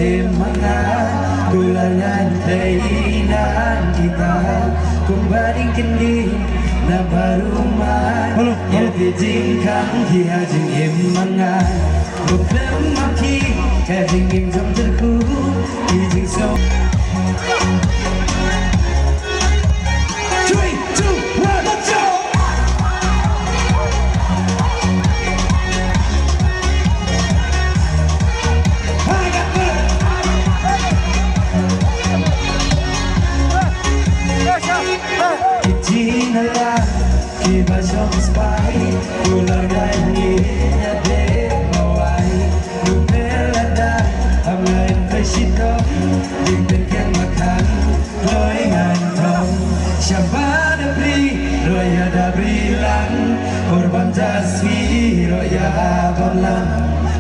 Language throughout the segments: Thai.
semangat bulan keindahan kita kembali kini na baruman ya dijingkan dia jingim mangan bukan maki kayak jingim jam terku dijing so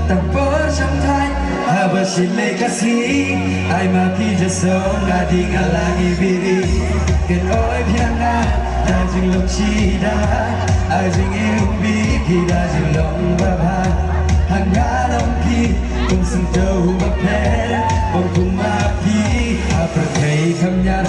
แต่พอช่างไทยหาว่าชิเลกาซีไอมาพี่จะส่งกาดีกาลางีบีดีกันโอ้ยเพียงนาได้จึงลงชีดาไอจึงอิวบีพี่ได้จึงลงบ้าพาหางาลงพี่คงสิ่งเจ้าบ้าแพ้บงคงมาพี่อาประเทศคำยัน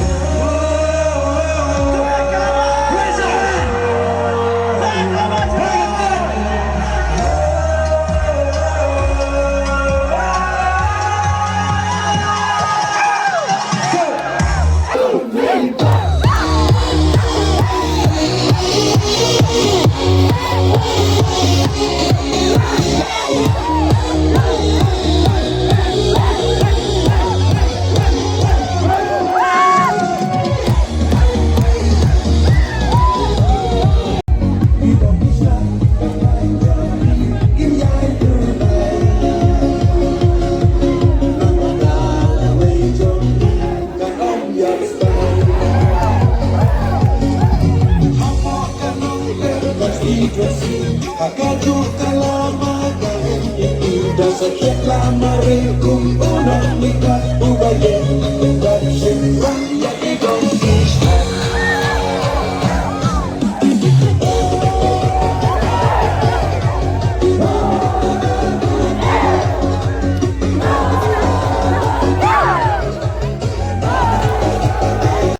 Sakit lama rindu, unang nikah, ubah yang, dan syirah,